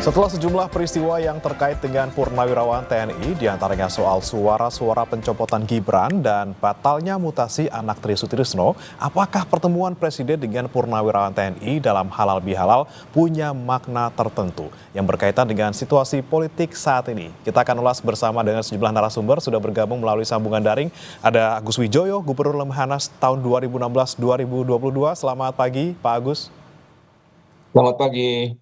Setelah sejumlah peristiwa yang terkait dengan Purnawirawan TNI, diantaranya soal suara-suara pencopotan Gibran dan batalnya mutasi anak Tri Sutrisno, apakah pertemuan Presiden dengan Purnawirawan TNI dalam halal bihalal punya makna tertentu yang berkaitan dengan situasi politik saat ini? Kita akan ulas bersama dengan sejumlah narasumber, sudah bergabung melalui sambungan daring. Ada Agus Wijoyo, Gubernur Lemhanas tahun 2016-2022. Selamat pagi, Pak Agus. Selamat pagi.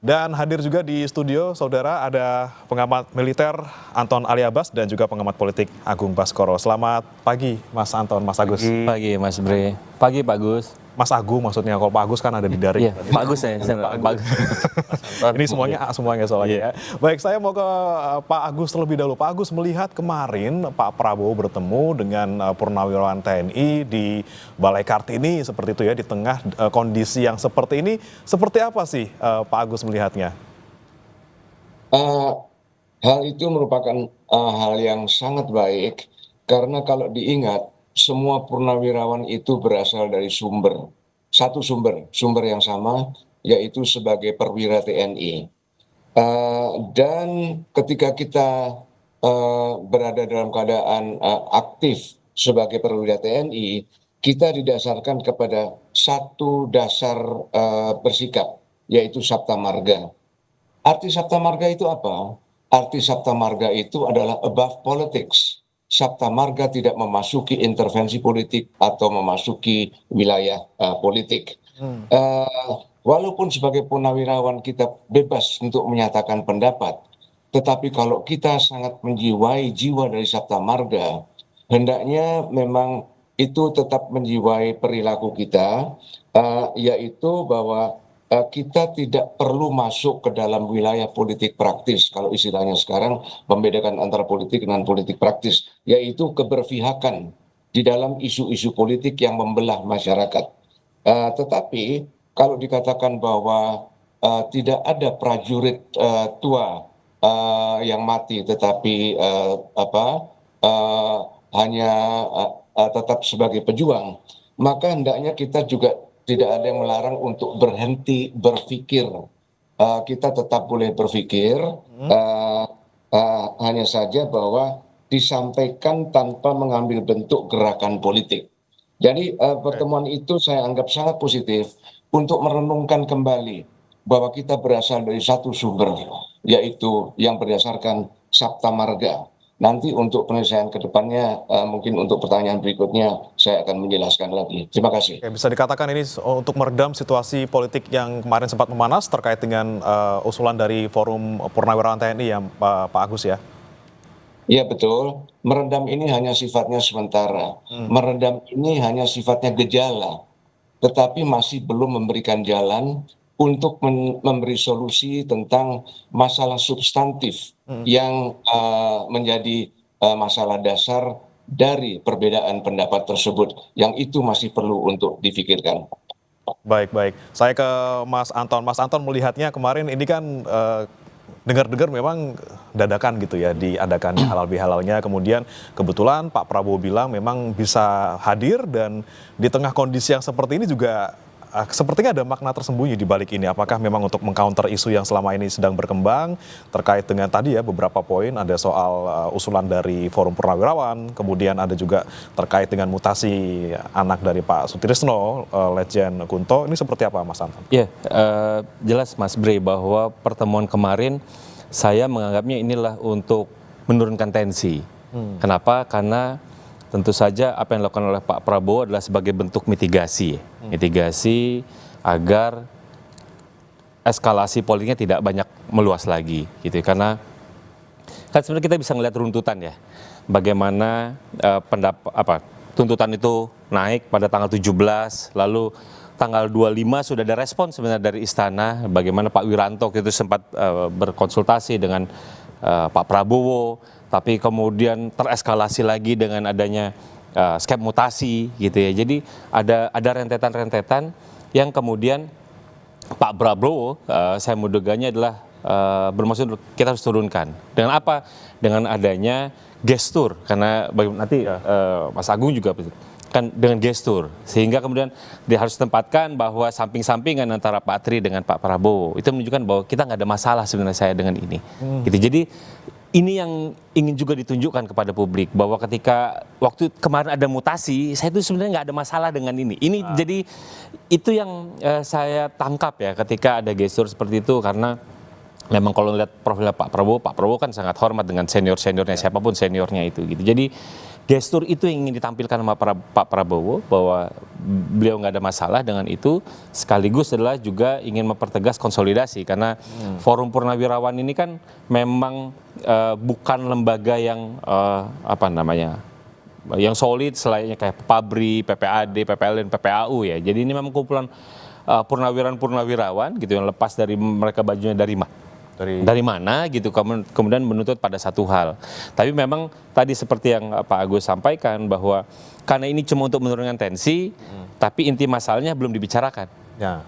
Dan hadir juga di studio, saudara, ada pengamat militer Anton Aliabas dan juga pengamat politik Agung Baskoro. Selamat pagi, Mas Anton, Mas Agus. Pagi, Mas Bre. Pagi, Pak Agus. Mas Agung maksudnya, kalau Pak Agus kan ada di daring. Iya, Pak Agus ya. Pak Agus. Ini semuanya soalnya ya. Baik, saya mau ke Pak Agus terlebih dahulu. Pak Agus, melihat kemarin Pak Prabowo bertemu dengan Purnawirawan TNI di Balai Kartini seperti itu ya, di tengah kondisi yang seperti ini, seperti apa sih Pak Agus melihatnya? Hal itu merupakan hal yang sangat baik, karena kalau diingat, semua purnawirawan itu berasal dari satu sumber yang sama, yaitu sebagai perwira TNI. Dan ketika kita berada dalam keadaan aktif sebagai perwira TNI, kita didasarkan kepada satu dasar bersikap, yaitu Sabta Marga. Arti Sabta Marga itu apa? Arti Sabta Marga itu adalah above politics. Sabta Marga tidak memasuki intervensi politik atau memasuki wilayah politik. Walaupun sebagai purnawirawan kita bebas untuk menyatakan pendapat, tetapi kalau kita sangat menjiwai jiwa dari Sabta Marga, hendaknya memang itu tetap menjiwai perilaku kita, yaitu bahwa kita tidak perlu masuk ke dalam wilayah politik praktis. Kalau istilahnya sekarang membedakan antara politik dengan politik praktis, yaitu keberpihakan di dalam isu-isu politik yang membelah masyarakat. Tetapi kalau dikatakan bahwa tidak ada prajurit tua yang mati, tetapi hanya tetap sebagai pejuang, maka hendaknya kita juga tidak ada yang melarang untuk berhenti berpikir. Kita tetap boleh berpikir, hanya saja bahwa disampaikan tanpa mengambil bentuk gerakan politik. Jadi pertemuan itu saya anggap sangat positif untuk merenungkan kembali bahwa kita berasal dari satu sumber, yaitu yang berdasarkan Sabta Marga. Nanti untuk penyelesaian ke depannya, mungkin untuk pertanyaan berikutnya saya akan menjelaskan lagi. Terima kasih. Oke, bisa dikatakan ini untuk meredam situasi politik yang kemarin sempat memanas terkait dengan usulan dari Forum Purnawirawan TNI ya, Pak Agus ya? Iya betul, meredam ini hanya sifatnya sementara. Meredam ini hanya sifatnya gejala, tetapi masih belum memberikan jalan untuk memberi solusi tentang masalah substantif yang menjadi masalah dasar dari perbedaan pendapat tersebut, yang itu masih perlu untuk difikirkan. Baik. Saya ke Mas Anton. Mas Anton melihatnya kemarin ini kan dengar-dengar memang dadakan gitu ya diadakannya halal bihalalnya, kemudian kebetulan Pak Prabowo bilang memang bisa hadir, dan di tengah kondisi yang seperti ini juga sepertinya ada makna tersembunyi di balik ini. Apakah memang untuk mengcounter isu yang selama ini sedang berkembang terkait dengan tadi ya beberapa poin, ada soal usulan dari Forum Purnawirawan, kemudian ada juga terkait dengan mutasi anak dari Pak Sutrisno, Letjen Kunto. Ini seperti apa, Mas Anton? Ya, jelas Mas Bre bahwa pertemuan kemarin saya menganggapnya inilah untuk menurunkan tensi. Kenapa? Karena tentu saja apa yang dilakukan oleh Pak Prabowo adalah sebagai bentuk mitigasi agar eskalasi politiknya tidak banyak meluas lagi, gitu. Karena kan sebenarnya kita bisa melihat runtutan ya, bagaimana tuntutan itu naik pada tanggal 17, lalu tanggal 25 sudah ada respon sebenarnya dari istana, bagaimana Pak Wiranto itu sempat berkonsultasi dengan Pak Prabowo, tapi kemudian tereskalasi lagi dengan adanya skep mutasi gitu ya. Jadi ada rentetan-rentetan yang kemudian Pak Prabowo saya menduganya adalah bermaksud kita harus turunkan. Dengan apa? Dengan adanya gestur, karena nanti Mas Agung juga kan dengan gestur, sehingga kemudian dia harus tempatkan bahwa samping-sampingan antara Pak Tri dengan Pak Prabowo itu menunjukkan bahwa kita nggak ada masalah sebenarnya saya dengan ini. Gitu. Jadi ini yang ingin juga ditunjukkan kepada publik bahwa ketika waktu kemarin ada mutasi, saya itu sebenarnya nggak ada masalah dengan ini. Ini jadi itu yang saya tangkap ya ketika ada gestur seperti itu, karena memang kalau lihat profil Pak Prabowo kan sangat hormat dengan seniornya siapapun seniornya itu gitu. Jadi gestur itu yang ingin ditampilkan sama Pak Prabowo bahwa beliau nggak ada masalah dengan itu, sekaligus adalah juga ingin mempertegas konsolidasi karena Forum Purnawirawan ini kan memang bukan lembaga yang yang solid selainnya kayak PABRI, PPAD, PPLN, PPAU ya. Jadi ini memang kumpulan purnawirawan gitu yang lepas dari mereka bajunya dari mana gitu, kemudian menuntut pada satu hal. Tapi memang tadi seperti yang Pak Agus sampaikan bahwa karena ini cuma untuk menurunkan tensi, tapi inti masalahnya belum dibicarakan. Ya.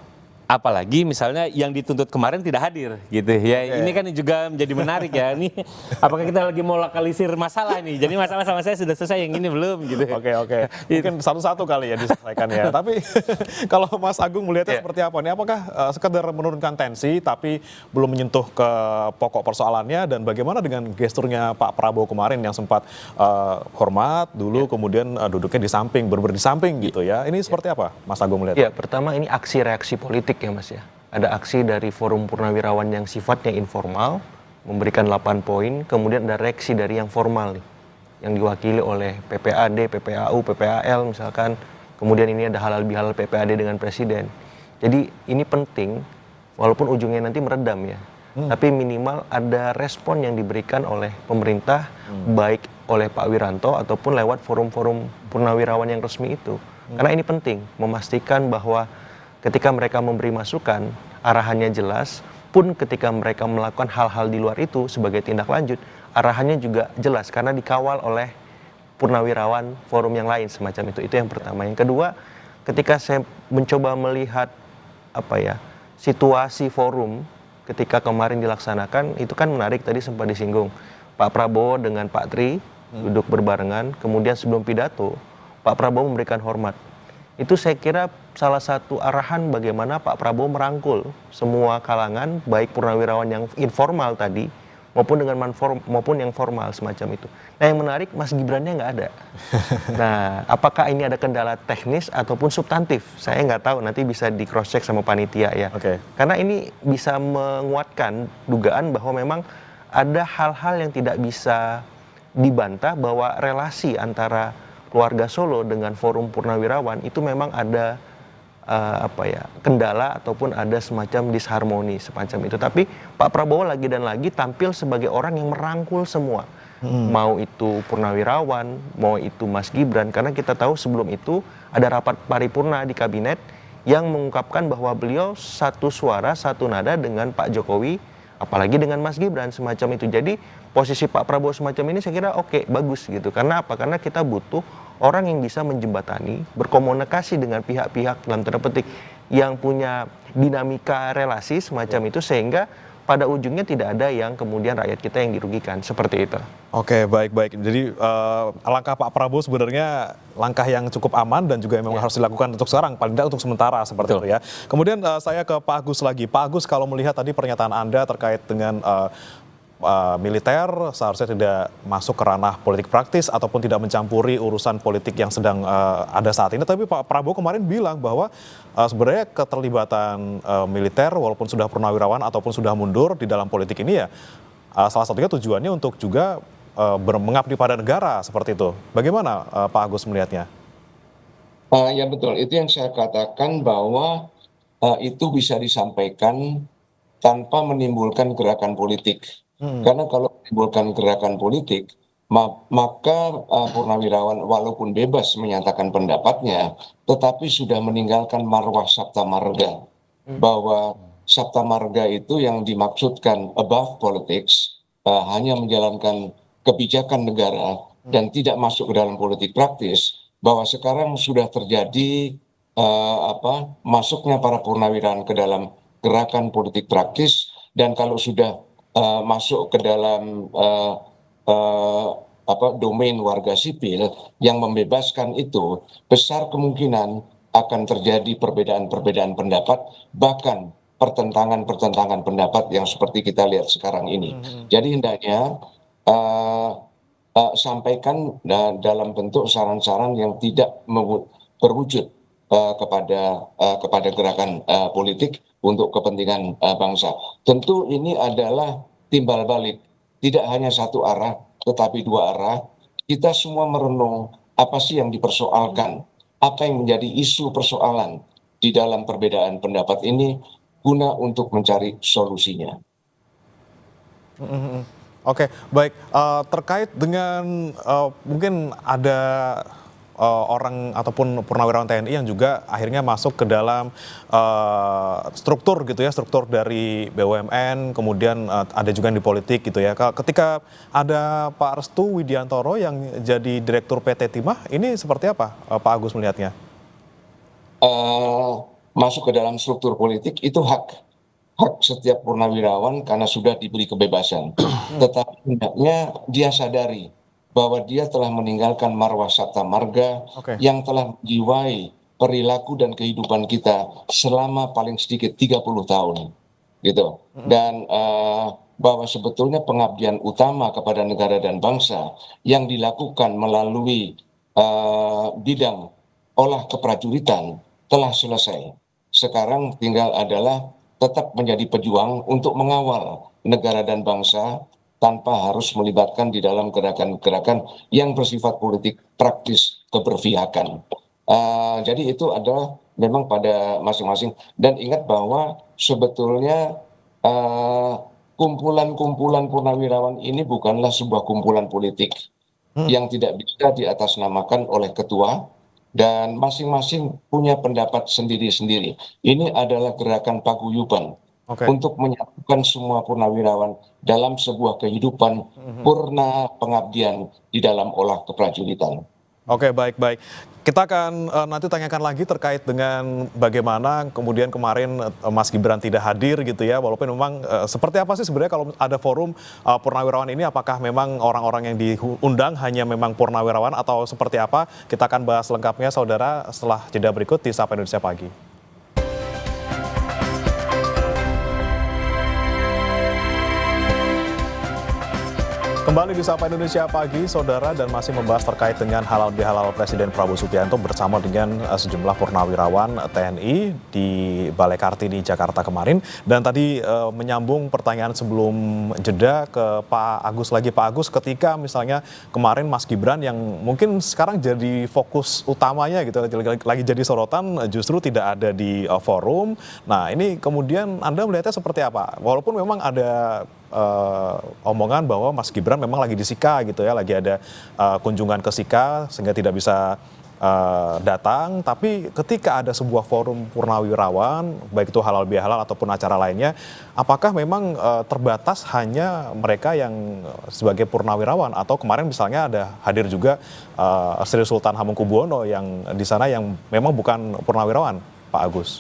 Apalagi misalnya yang dituntut kemarin tidak hadir gitu ya. Ini kan juga menjadi menarik ya. Ini apakah kita lagi mau lokalisir masalah nih? Jadi masalah sama saya sudah selesai, yang ini belum gitu. Oke. Mungkin satu-satu kali ya diselesaikan ya. Tapi kalau Mas Agung melihatnya seperti apa nih? Apakah sekedar menurunkan tensi tapi belum menyentuh ke pokok persoalannya, dan bagaimana dengan gesturnya Pak Prabowo kemarin yang sempat hormat dulu kemudian duduknya di samping, di samping gitu ya. Ini seperti apa Mas Agung melihatnya? Ya, pertama ini aksi reaksi politik ya Mas ya. Ada aksi dari Forum Purnawirawan yang sifatnya informal, memberikan 8 poin, kemudian ada reaksi dari yang formal nih, yang diwakili oleh PPAD, PPAU, PPAL misalkan, kemudian ini ada halal bihalal PPAD dengan Presiden. Jadi ini penting, walaupun ujungnya nanti meredam ya, tapi minimal ada respon yang diberikan oleh pemerintah, baik oleh Pak Wiranto ataupun lewat forum-forum purnawirawan yang resmi itu. Karena ini penting, memastikan bahwa ketika mereka memberi masukan, arahannya jelas, pun ketika mereka melakukan hal-hal di luar itu sebagai tindak lanjut, arahannya juga jelas karena dikawal oleh purnawirawan forum yang lain semacam itu. Itu yang pertama. Yang kedua, ketika saya mencoba melihat situasi forum ketika kemarin dilaksanakan, itu kan menarik, tadi sempat disinggung. Pak Prabowo dengan Pak Tri duduk berbarengan, kemudian sebelum pidato, Pak Prabowo memberikan hormat. Itu saya kira salah satu arahan bagaimana Pak Prabowo merangkul semua kalangan, baik purnawirawan yang informal tadi, maupun yang formal semacam itu. Nah yang menarik, Mas Gibrannya nggak ada. Nah apakah ini ada kendala teknis ataupun substantif? Saya nggak tahu, nanti bisa di cross check sama panitia ya. Karena ini bisa menguatkan dugaan bahwa memang ada hal-hal yang tidak bisa dibantah bahwa relasi antara keluarga Solo dengan Forum Purnawirawan itu memang ada kendala ataupun ada semacam disharmoni semacam itu. Tapi Pak Prabowo lagi dan lagi tampil sebagai orang yang merangkul semua. Mau itu Purnawirawan, mau itu Mas Gibran, karena kita tahu sebelum itu ada rapat paripurna di kabinet yang mengungkapkan bahwa beliau satu suara, satu nada dengan Pak Jokowi, apalagi dengan Mas Gibran semacam itu. Jadi posisi Pak Prabowo semacam ini saya kira oke, bagus gitu. Karena apa? Karena kita butuh orang yang bisa menjembatani, berkomunikasi dengan pihak-pihak dalam tanda petik yang punya dinamika relasi semacam itu, sehingga pada ujungnya tidak ada yang kemudian rakyat kita yang dirugikan, seperti itu. Oke, baik. Jadi langkah Pak Prabowo sebenarnya langkah yang cukup aman dan juga memang harus dilakukan untuk sekarang, paling tidak untuk sementara seperti itu ya. Kemudian saya ke Pak Agus lagi. Pak Agus, kalau melihat tadi pernyataan Anda terkait dengan militer seharusnya tidak masuk ke ranah politik praktis ataupun tidak mencampuri urusan politik yang sedang ada saat ini. Tapi Pak Prabowo kemarin bilang bahwa sebenarnya keterlibatan militer walaupun sudah purnawirawan ataupun sudah mundur di dalam politik ini ya salah satunya tujuannya untuk juga mengabdi pada negara seperti itu. Bagaimana Pak Agus melihatnya? Ya betul, itu yang saya katakan bahwa itu bisa disampaikan tanpa menimbulkan gerakan politik. Karena kalau menimbulkan gerakan politik, maka purnawirawan walaupun bebas menyatakan pendapatnya, tetapi sudah meninggalkan marwah Sabta Marga. Bahwa Sabta Marga itu yang dimaksudkan above politics, hanya menjalankan kebijakan negara dan tidak masuk ke dalam politik praktis, bahwa sekarang sudah terjadi masuknya para purnawirawan ke dalam gerakan politik praktis, dan kalau sudah masuk ke dalam domain warga sipil yang membebaskan itu, besar kemungkinan akan terjadi perbedaan-perbedaan pendapat, bahkan pertentangan-pertentangan pendapat yang seperti kita lihat sekarang ini. Jadi hendaknya eh, sampaikan dalam bentuk saran-saran yang tidak berwujud kepada gerakan politik untuk kepentingan bangsa. Tentu ini adalah timbal balik, tidak hanya satu arah, tetapi dua arah. Kita semua merenung apa sih yang dipersoalkan, apa yang menjadi isu persoalan di dalam perbedaan pendapat ini, guna untuk mencari solusinya. Oke, baik. Terkait dengan mungkin ada orang ataupun purnawirawan TNI yang juga akhirnya masuk ke dalam struktur gitu ya, struktur dari BUMN, kemudian ada juga yang di politik gitu ya. Ketika ada Pak Restu Widiantoro yang jadi Direktur PT Timah, ini seperti apa Pak Agus melihatnya? Masuk ke dalam struktur politik itu hak setiap purnawirawan karena sudah diberi kebebasan. Tetapi hendaknya dia sadari bahwa dia telah meninggalkan marwah sabta marga yang telah menjiwai perilaku dan kehidupan kita selama paling sedikit 30 tahun gitu. Dan bahwa sebetulnya pengabdian utama kepada negara dan bangsa yang dilakukan melalui bidang olah keprajuritan telah selesai. Sekarang tinggal adalah tetap menjadi pejuang untuk mengawal negara dan bangsa tanpa harus melibatkan di dalam gerakan-gerakan yang bersifat politik praktis keberpihakan. Jadi itu adalah memang pada masing-masing. Dan ingat bahwa sebetulnya kumpulan-kumpulan purnawirawan ini bukanlah sebuah kumpulan politik yang tidak bisa diatasnamakan oleh ketua, dan masing-masing punya pendapat sendiri-sendiri. Ini adalah gerakan paguyuban untuk menyatukan semua purnawirawan dalam sebuah kehidupan purna pengabdian di dalam olah keprajuritan. Oke, baik. Kita akan nanti tanyakan lagi terkait dengan bagaimana kemudian kemarin Mas Gibran tidak hadir gitu ya, walaupun memang seperti apa sih sebenarnya kalau ada forum purnawirawan ini, apakah memang orang-orang yang diundang hanya memang purnawirawan atau seperti apa? Kita akan bahas lengkapnya saudara setelah jeda berikut di Sapa Indonesia Pagi. Kembali di Sapa Indonesia Pagi, saudara, dan masih membahas terkait dengan halal bihalal Presiden Prabowo Subianto bersama dengan sejumlah purnawirawan TNI di Balai Kartini, Jakarta kemarin. Dan tadi menyambung pertanyaan sebelum jeda ke Pak Agus lagi. Pak Agus, ketika misalnya kemarin Mas Gibran yang mungkin sekarang jadi fokus utamanya gitu, lagi jadi sorotan, justru tidak ada di forum. Nah, ini kemudian Anda melihatnya seperti apa? Walaupun memang ada omongan bahwa Mas Gibran memang lagi di Sika gitu ya, lagi ada kunjungan ke Sika sehingga tidak bisa datang, tapi ketika ada sebuah forum purnawirawan, baik itu halal bihalal ataupun acara lainnya, apakah memang terbatas hanya mereka yang sebagai purnawirawan, atau kemarin misalnya ada hadir juga Sri Sultan Hamengkubuwono yang di sana yang memang bukan purnawirawan, Pak Agus?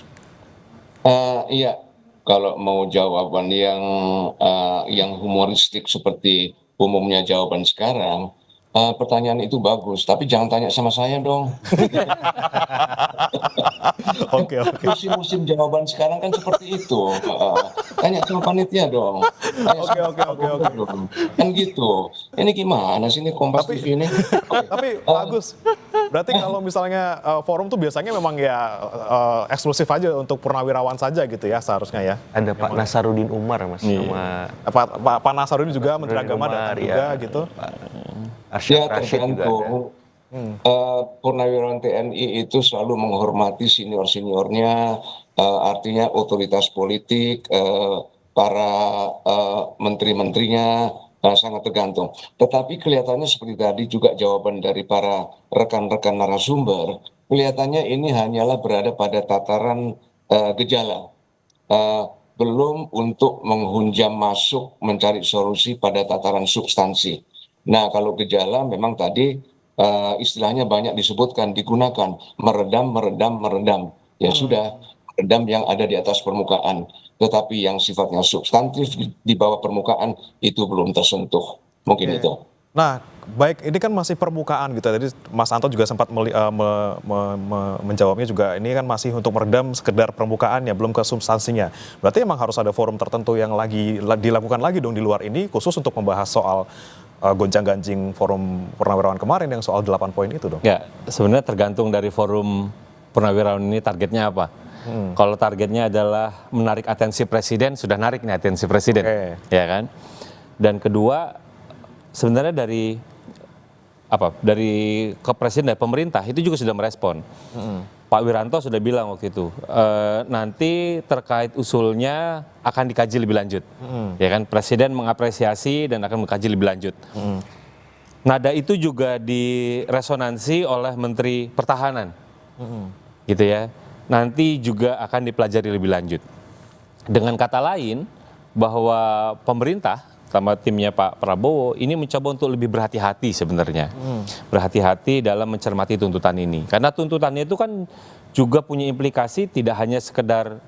Iya. Kalau mau jawaban yang humoristik seperti umumnya jawaban sekarang, pertanyaan itu bagus, tapi jangan tanya sama saya dong. Oke. Musim-musim jawaban sekarang kan seperti itu. Tanya sama panitia dong. Oke. Kan gitu. Ini gimana sih ini Kompas TV ini? Tapi Pak Agus, berarti kalau misalnya forum tuh biasanya memang ya eksklusif aja untuk purnawirawan saja gitu ya seharusnya ya. Ada Pak Nasaruddin Umar, Mas, sama Pak Nasaruddin juga, Menteri Agama datang juga gitu. Ya, tergantung. Purnawirawan TNI itu selalu menghormati senior-seniornya, artinya otoritas politik, para menteri-menterinya, sangat tergantung. Tetapi kelihatannya seperti tadi juga jawaban dari para rekan-rekan narasumber, kelihatannya ini hanyalah berada pada tataran gejala, belum untuk menghunjam masuk mencari solusi pada tataran substansi. Nah, kalau gejala memang tadi istilahnya banyak disebutkan, digunakan meredam. Ya sudah, meredam yang ada di atas permukaan. Tetapi yang sifatnya substantif di bawah permukaan itu belum tersentuh. Mungkin itu. Nah, baik ini kan masih permukaan gitu. Jadi Mas Anton juga sempat menjawabnya juga ini kan masih untuk meredam sekedar permukaannya, belum ke substansinya. Berarti emang harus ada forum tertentu yang lagi dilakukan lagi dong di luar ini khusus untuk membahas soal gonjang-ganjing forum purnawirawan kemarin yang soal 8 poin itu dong. Ya, sebenarnya tergantung dari forum purnawirawan ini targetnya apa. Kalau targetnya adalah menarik atensi presiden, sudah narik nih atensi presiden, ya kan? Dan kedua, sebenarnya dari kepresiden dan pemerintah itu juga sudah merespon. Pak Wiranto sudah bilang waktu itu, nanti terkait usulnya akan dikaji lebih lanjut. Ya kan, presiden mengapresiasi dan akan mengkaji lebih lanjut. Nada itu juga diresonansi oleh Menteri Pertahanan, gitu ya. Nanti juga akan dipelajari lebih lanjut. Dengan kata lain, bahwa pemerintah sama timnya Pak Prabowo ini mencoba untuk lebih berhati-hati sebenarnya. Berhati-hati dalam mencermati tuntutan ini. Karena tuntutannya itu kan juga punya implikasi tidak hanya sekedar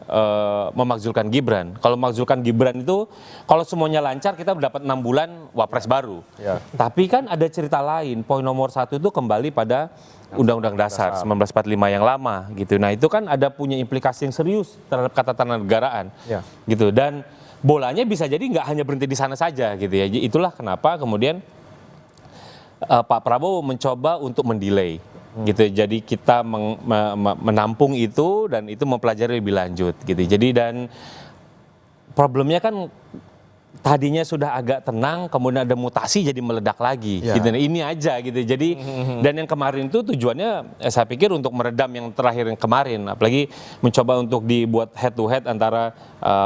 memakzulkan Gibran. Kalau memakzulkan Gibran itu, kalau semuanya lancar kita dapat 6 bulan wapres baru. Ya. Tapi kan ada cerita lain, poin nomor 1 itu kembali pada Undang-Undang Dasar 1945 yang lama gitu. Nah itu kan ada punya implikasi yang serius terhadap ketatanegaraan gitu. Dan bolanya bisa jadi nggak hanya berhenti di sana saja gitu ya. Itulah kenapa kemudian Pak Prabowo mencoba untuk mendelay gitu. Jadi kita menampung itu dan itu mempelajari lebih lanjut gitu. Jadi dan problemnya kan tadinya sudah agak tenang, kemudian ada mutasi jadi meledak lagi. Gitu. Ini aja gitu. Jadi dan yang kemarin itu tujuannya saya pikir untuk meredam yang terakhir yang kemarin, apalagi mencoba untuk dibuat head to head antara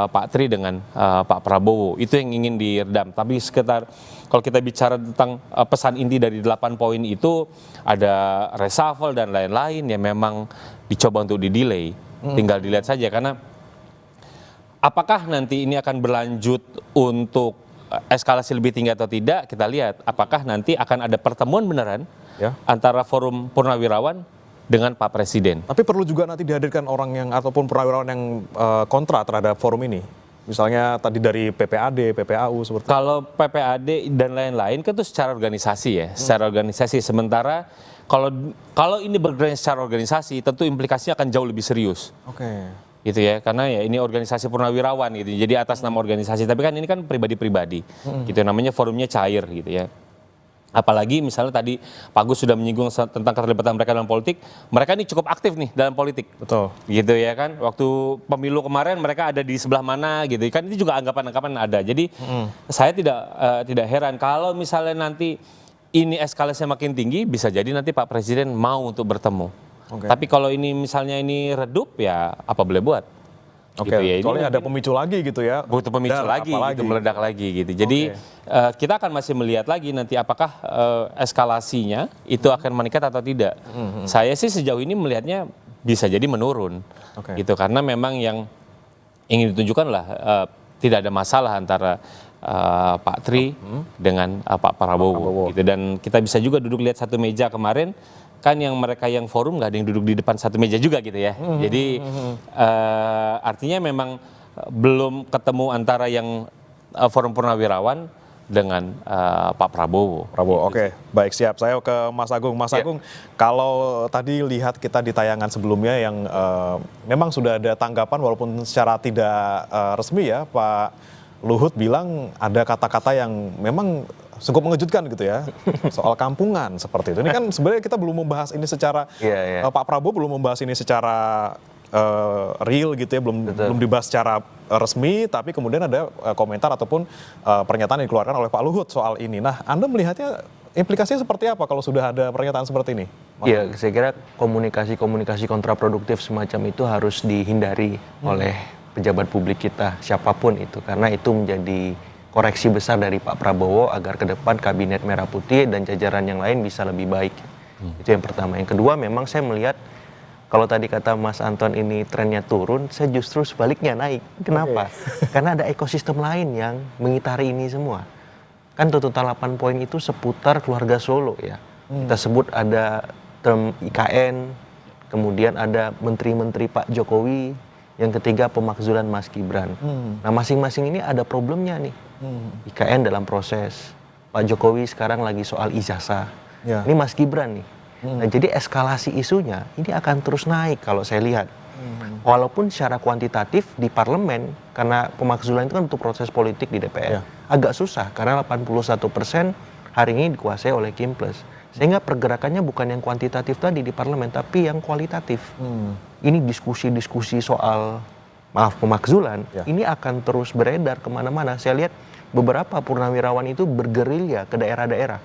Pak Tri dengan Pak Prabowo. Itu yang ingin diredam. Tapi sekitar kalau kita bicara tentang pesan inti dari 8 poin itu ada reshuffle dan lain-lain yang memang dicoba untuk di-delay. Tinggal dilihat saja karena apakah nanti ini akan berlanjut untuk eskalasi lebih tinggi atau tidak, kita lihat apakah nanti akan ada pertemuan beneran antara forum purnawirawan dengan Pak Presiden. Tapi perlu juga nanti dihadirkan orang yang ataupun purnawirawan yang kontra terhadap forum ini. Misalnya tadi dari PPAD, PPAU seperti kalau PPAD dan lain-lain kan itu secara organisasi ya, secara organisasi. Sementara kalau ini bergerak secara organisasi, tentu implikasinya akan jauh lebih serius. Gitu ya, karena ya ini organisasi purnawirawan gitu, jadi atas nama organisasi, tapi kan ini kan pribadi-pribadi, gitu namanya forumnya cair gitu ya. Apalagi misalnya tadi Pak Agus sudah menyinggung tentang keterlibatan mereka dalam politik, mereka ini cukup aktif nih dalam politik. Betul. Gitu ya kan, waktu pemilu kemarin mereka ada di sebelah mana gitu, kan itu juga anggapan-anggapan ada. Jadi saya tidak heran kalau misalnya nanti ini eskalasinya makin tinggi, bisa jadi nanti Pak Presiden mau untuk bertemu. Tapi kalau ini misalnya ini redup ya apa boleh buat. Gitu ya. Soalnya ada pemicu lagi gitu ya. Butuh pemicu lagi gitu, meledak lagi gitu. Jadi kita akan masih melihat lagi nanti apakah eskalasinya itu akan meningkat atau tidak. Saya sih sejauh ini melihatnya bisa jadi menurun. Gitu karena memang yang ingin ditunjukkan lah tidak ada masalah antara Pak Tri dengan Pak Prabowo gitu. Dan kita bisa juga duduk lihat satu meja kemarin. Kan yang mereka yang forum nggak ada yang duduk di depan satu meja juga gitu ya. Jadi artinya memang belum ketemu antara yang forum purnawirawan dengan Pak Prabowo. Oke, baik siap. Saya ke Mas Agung. Mas Agung, kalau tadi lihat kita di tayangan sebelumnya yang memang sudah ada tanggapan walaupun secara tidak resmi ya, Pak Luhut bilang ada kata-kata yang memang cukup mengejutkan gitu ya, soal kampungan seperti itu. Ini kan sebenarnya kita belum membahas ini secara, Pak Prabowo belum membahas ini secara real gitu ya, belum dibahas secara resmi, tapi kemudian ada komentar ataupun pernyataan yang dikeluarkan oleh Pak Luhut soal ini. Nah, Anda melihatnya implikasinya seperti apa kalau sudah ada pernyataan seperti ini? Iya, saya kira komunikasi kontraproduktif semacam itu harus dihindari oleh pejabat publik kita, siapapun itu, karena itu menjadi koreksi besar dari Pak Prabowo agar ke depan kabinet Merah Putih dan jajaran yang lain bisa lebih baik. Itu yang pertama. Yang kedua, memang saya melihat kalau tadi kata Mas Anton ini trennya turun, saya justru sebaliknya naik. Kenapa? Karena ada ekosistem lain yang mengitari ini semua. Kan tuntutan 8 poin itu seputar keluarga Solo ya. Kita sebut ada term IKN, kemudian ada menteri-menteri Pak Jokowi, yang ketiga pemakzulan Mas Gibran. Nah masing-masing ini ada problemnya nih. IKN dalam proses, Pak Jokowi sekarang lagi soal ijazah. Ya. Ini Mas Gibran nih. Nah, jadi eskalasi isunya ini akan terus naik kalau saya lihat. Walaupun secara kuantitatif di parlemen, karena pemakzulan itu kan untuk proses politik di DPR, agak susah karena 81% hari ini dikuasai oleh Kim Plus. Sehingga pergerakannya bukan yang kuantitatif tadi di parlemen, tapi yang kualitatif. Ini diskusi-diskusi soal, maaf, pemakzulan, ini akan terus beredar kemana-mana. Saya lihat beberapa purnawirawan itu bergerilya ke daerah-daerah.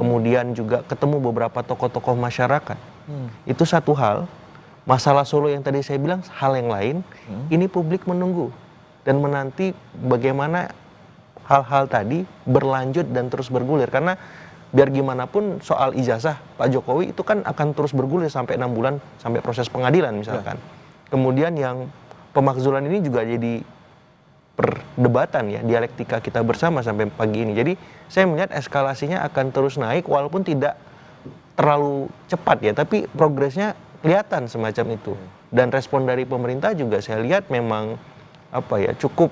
Kemudian juga ketemu beberapa tokoh-tokoh masyarakat. Itu satu hal. Masalah Solo yang tadi saya bilang hal yang lain, ini publik menunggu dan menanti bagaimana hal-hal tadi berlanjut dan terus bergulir. Karena biar gimana pun soal ijazah Pak Jokowi itu kan akan terus bergulir sampai 6 bulan sampai proses pengadilan misalkan. Kemudian yang pemakzulan ini juga jadi perdebatan ya, dialektika kita bersama sampai pagi ini. Jadi saya melihat eskalasinya akan terus naik walaupun tidak terlalu cepat ya, tapi progresnya kelihatan semacam itu. Dan respon dari pemerintah juga saya lihat memang cukup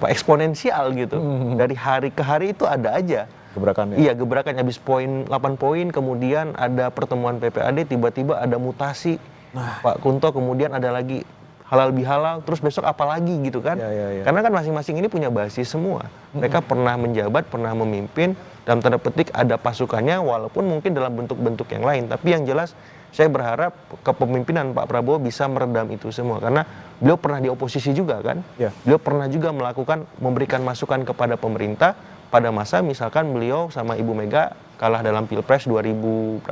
eksponensial gitu. Dari hari ke hari itu ada aja Gebrakannya. iya gebrakan. Habis 8 poin kemudian ada pertemuan PPAD, tiba-tiba ada mutasi Pak Kunto, kemudian ada lagi halal bihalal, terus besok apa lagi gitu kan. Karena kan masing-masing ini punya basis semua. Mereka pernah menjabat, pernah memimpin, dalam tanda petik ada pasukannya walaupun mungkin dalam bentuk-bentuk yang lain. Tapi yang jelas saya berharap kepemimpinan Pak Prabowo bisa meredam itu semua. Karena beliau pernah di oposisi juga kan. Beliau pernah juga memberikan masukan kepada pemerintah pada masa misalkan beliau sama Ibu Mega kalah dalam Pilpres 2009.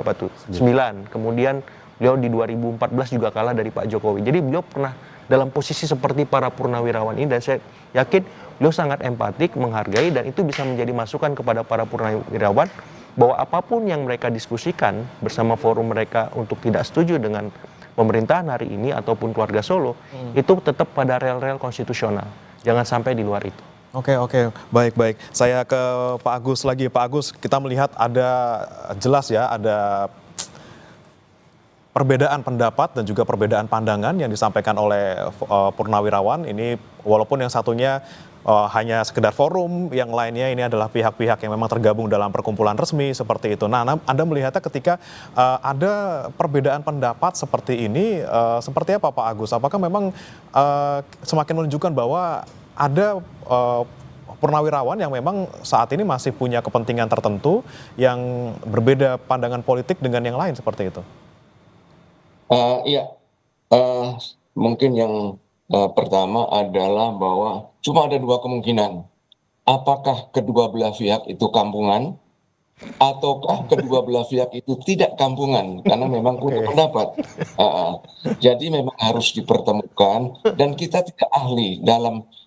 Kemudian beliau di 2014 juga kalah dari Pak Jokowi. Jadi beliau pernah dalam posisi seperti para purnawirawan ini, dan saya yakin beliau sangat empatik, menghargai, dan itu bisa menjadi masukan kepada para purnawirawan bahwa apapun yang mereka diskusikan bersama forum mereka untuk tidak setuju dengan pemerintahan hari ini ataupun keluarga Solo, itu tetap pada rel-rel konstitusional. Jangan sampai di luar itu. Oke, baik. Saya ke Pak Agus lagi. Pak Agus, kita melihat ada jelas ya, ada perbedaan pendapat dan juga perbedaan pandangan yang disampaikan oleh purnawirawan. Ini walaupun yang satunya hanya sekedar forum, yang lainnya ini adalah pihak-pihak yang memang tergabung dalam perkumpulan resmi seperti itu. Nah, Anda melihatnya ketika ada perbedaan pendapat seperti ini, seperti apa Pak Agus? Apakah memang semakin menunjukkan bahwa ada purnawirawan yang memang saat ini masih punya kepentingan tertentu yang berbeda pandangan politik dengan yang lain seperti itu? Iya, mungkin yang pertama adalah bahwa cuma ada dua kemungkinan. Apakah kedua belah pihak itu kampungan, ataukah kedua belah pihak itu tidak kampungan, karena memang punya pendapat. Jadi memang harus dipertemukan, dan kita tidak ahli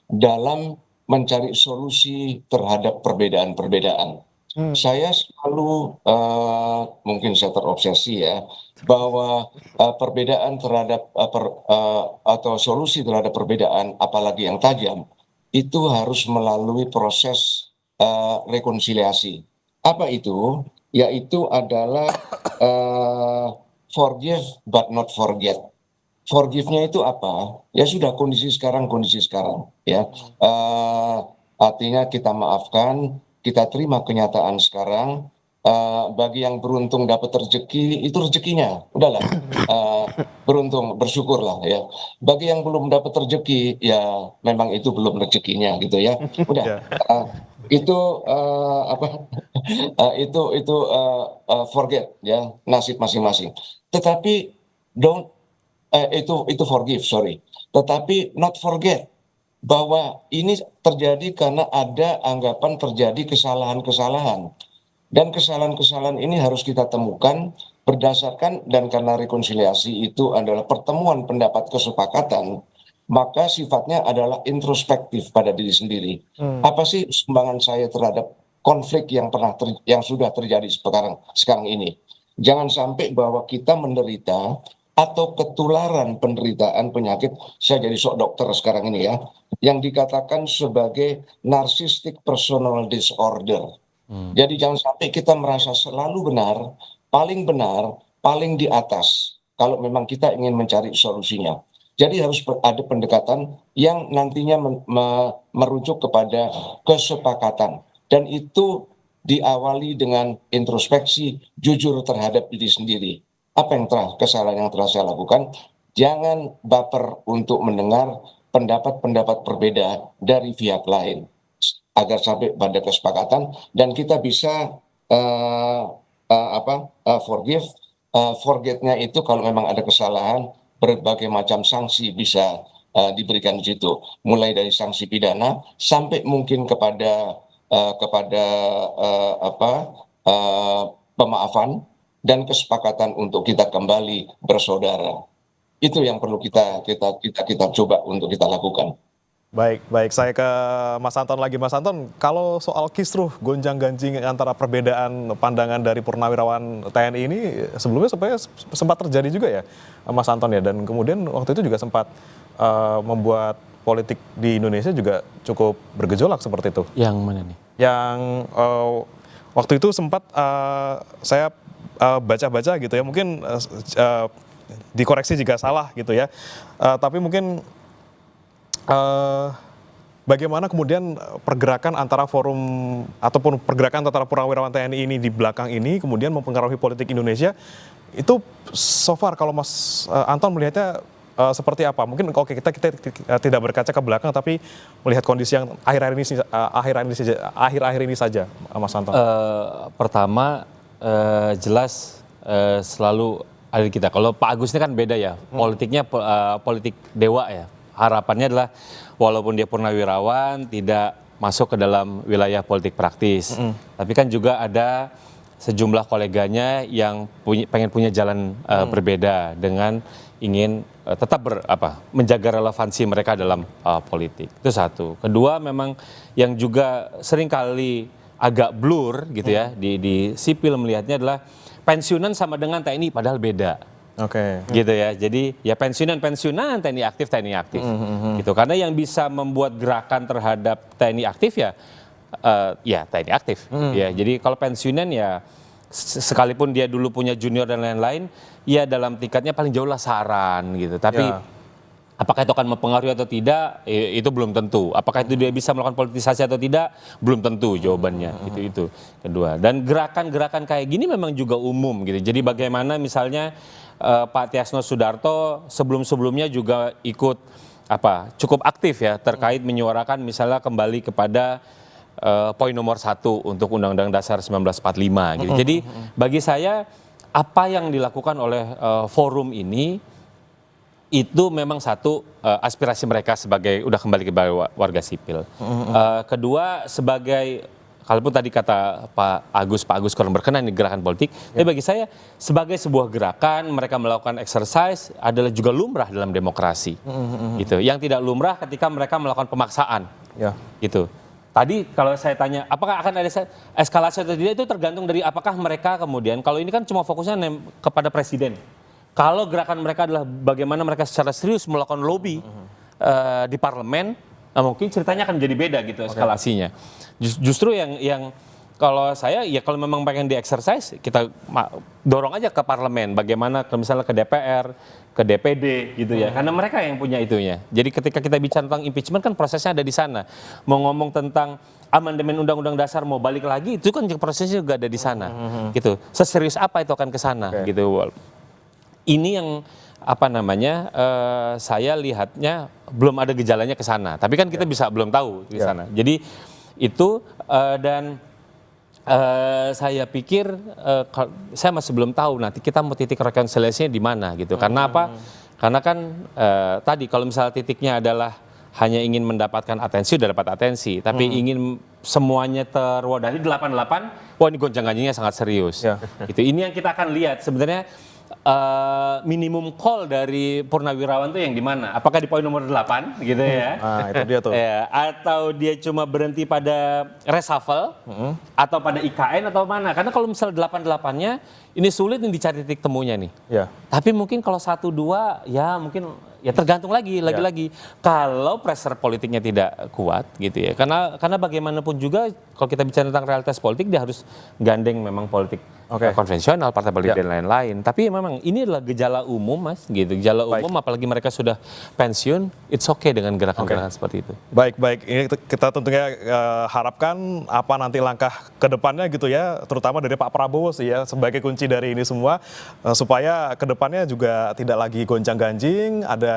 dalam mencari solusi terhadap perbedaan-perbedaan. Saya selalu mungkin saya terobsesi ya, bahwa perbedaan terhadap atau solusi terhadap perbedaan, apalagi yang tajam, itu harus melalui proses rekonsiliasi. Apa itu? Yaitu adalah forgive but not forget. Forgive-nya itu apa? Ya sudah, kondisi sekarang ya. Artinya kita maafkan, kita terima kenyataan sekarang. Bagi yang beruntung dapat rezeki, itu rezekinya, udahlah, beruntung, bersyukurlah ya. Bagi yang belum dapat rezeki, ya memang itu belum rezekinya gitu ya. Udah, itu forget ya, nasib masing-masing. Tetapi itu forgive, sorry. Tetapi not forget bahwa ini terjadi karena ada anggapan terjadi kesalahan-kesalahan. Dan kesalahan-kesalahan ini harus kita temukan berdasarkan, dan karena rekonsiliasi itu adalah pertemuan pendapat kesepakatan, maka sifatnya adalah introspektif pada diri sendiri. Apa sih sumbangan saya terhadap konflik yang sudah terjadi sekarang ini? Jangan sampai bahwa kita menderita atau ketularan penderitaan penyakit, saya jadi sok dokter sekarang ini ya, yang dikatakan sebagai narcissistic personal disorder. Jadi jangan sampai kita merasa selalu benar, paling di atas, kalau memang kita ingin mencari solusinya. Jadi harus ada pendekatan yang nantinya merujuk kepada kesepakatan. Dan itu diawali dengan introspeksi jujur terhadap diri sendiri. Apa yang kesalahan yang telah saya lakukan? Jangan baper untuk mendengar pendapat-pendapat berbeda dari pihak lain agar sampai pada kesepakatan dan kita bisa forgive, forgetnya itu kalau memang ada kesalahan berbagai macam sanksi bisa diberikan di situ, mulai dari sanksi pidana sampai mungkin kepada pemaafan dan kesepakatan untuk kita kembali bersaudara. Itu yang perlu kita coba untuk kita lakukan. Baik, saya ke Mas Anton lagi. Mas Anton, kalau soal kisruh gonjang-ganjing antara perbedaan pandangan dari purnawirawan TNI ini sebelumnya sebenarnya sempat terjadi juga ya, Mas Anton ya, dan kemudian waktu itu juga sempat membuat politik di Indonesia juga cukup bergejolak seperti itu. Yang mana nih? Yang waktu itu sempat saya baca-baca gitu ya, mungkin dikoreksi jika salah gitu ya, tapi mungkin bagaimana kemudian pergerakan antara forum ataupun pergerakan antara purnawirawan TNI ini di belakang ini kemudian mempengaruhi politik Indonesia itu so far kalau Mas Anton melihatnya seperti apa? Mungkin oke kita tidak berkaca ke belakang tapi melihat kondisi yang akhir-akhir ini saja, Mas Anton. Pertama jelas selalu ada di kita. Kalau Pak Agus ini kan beda ya, politiknya politik dewa ya. Harapannya adalah walaupun dia purnawirawan tidak masuk ke dalam wilayah politik praktis, tapi kan juga ada sejumlah koleganya yang pengen punya jalan berbeda dengan ingin tetap menjaga relevansi mereka dalam politik. Itu satu. Kedua, memang yang juga seringkali agak blur gitu ya di sipil melihatnya adalah pensiunan sama dengan TNI padahal beda. Oke. Gitu ya. Jadi ya pensiunan TNI aktif gitu. Karena yang bisa membuat gerakan terhadap TNI aktif ya TNI aktif. Ya, jadi kalau pensiunan ya sekalipun dia dulu punya junior dan lain-lain, ya dalam tingkatnya paling jauh lah saran gitu. Tapi apakah itu akan mempengaruhi atau tidak, itu belum tentu. Apakah itu dia bisa melakukan politisasi atau tidak, belum tentu jawabannya. Itu kedua. Dan gerakan-gerakan kayak gini memang juga umum gitu. Jadi bagaimana misalnya Pak Tiasno Sudarto sebelum-sebelumnya juga ikut cukup aktif ya terkait menyuarakan misalnya kembali kepada poin nomor 1 untuk Undang-Undang Dasar 1945 gitu. Jadi bagi saya apa yang dilakukan oleh forum ini itu memang satu aspirasi mereka sebagai udah kembali ke warga sipil. Kedua sebagai kalaupun tadi kata Pak Agus kurang berkenan di gerakan politik, tapi bagi saya sebagai sebuah gerakan mereka melakukan exercise adalah juga lumrah dalam demokrasi, gitu. Yang tidak lumrah ketika mereka melakukan pemaksaan, gitu. Tadi kalau saya tanya, apakah akan ada eskalasi atau tidak itu tergantung dari apakah mereka kemudian, kalau ini kan cuma fokusnya kepada presiden. Kalau gerakan mereka adalah bagaimana mereka secara serius melakukan lobby di parlemen, nah mungkin ceritanya akan jadi beda gitu eskalasinya. Justru yang kalau saya ya kalau memang pengen di exercise kita dorong aja ke parlemen, bagaimana misalnya ke DPR, ke DPD gitu ya, karena mereka yang punya itunya. Jadi ketika kita bicara tentang impeachment kan prosesnya ada di sana. Mau ngomong tentang amandemen Undang-Undang Dasar mau balik lagi itu kan prosesnya juga ada di sana, gitu. Seserius apa itu akan ke sana, gitu. Ini yang saya lihatnya belum ada gejalanya ke sana. Tapi kan kita bisa belum tahu di sana. Jadi itu dan saya pikir saya masih belum tahu nanti kita mau titik rekonsiliasinya di mana gitu. Karena apa? Karena kan tadi kalau misalnya titiknya adalah hanya ingin mendapatkan atensi, udah dapat atensi, tapi ingin semuanya terwadahi 88, wah ini gonjang-ganjingnya sangat serius. Gitu. Ini yang kita akan lihat sebenarnya. Minimum call dari purnawirawan itu yang di mana? Apakah di poin nomor 8 gitu ya? Itu dia tuh. Atau dia cuma berhenti pada reshuffle atau pada IKN atau mana? Karena kalau misal 88-nya ini sulit nih dicari titik temunya nih. Tapi mungkin kalau 1 2 ya mungkin ya tergantung lagi. Kalau pressure politiknya tidak kuat gitu ya. Karena bagaimanapun juga kalau kita bicara tentang realitas politik dia harus gandeng memang politik konvensional, partai politik Ya. dan lain-lain. Tapi memang ini adalah gejala umum, Mas, gitu. Gejala umum, apalagi mereka sudah pensiun, it's okay dengan gerakan-gerakan seperti itu. Baik. Ini kita tentunya harapkan apa nanti langkah ke depannya gitu ya, terutama dari Pak Prabowo sih ya, sebagai kunci dari ini semua, supaya ke depannya juga tidak lagi gonjang-ganjing, ada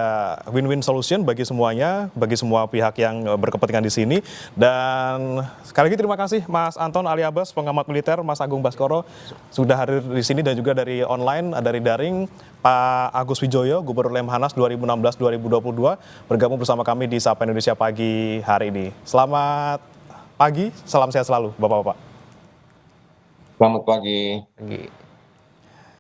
win-win solution bagi semuanya, bagi semua pihak yang berkepentingan di sini. Dan sekali lagi terima kasih Mas Anton Ali Abbas, pengamat militer, Mas Agung Baskoro, sudah hadir di sini, dan juga dari online, dari daring, Pak Agus Wijoyo, Gubernur Lemhanas 2016-2022, bergabung bersama kami di Sapa Indonesia Pagi hari ini. Selamat pagi, salam sehat selalu Bapak-Bapak. Selamat pagi. Lagi.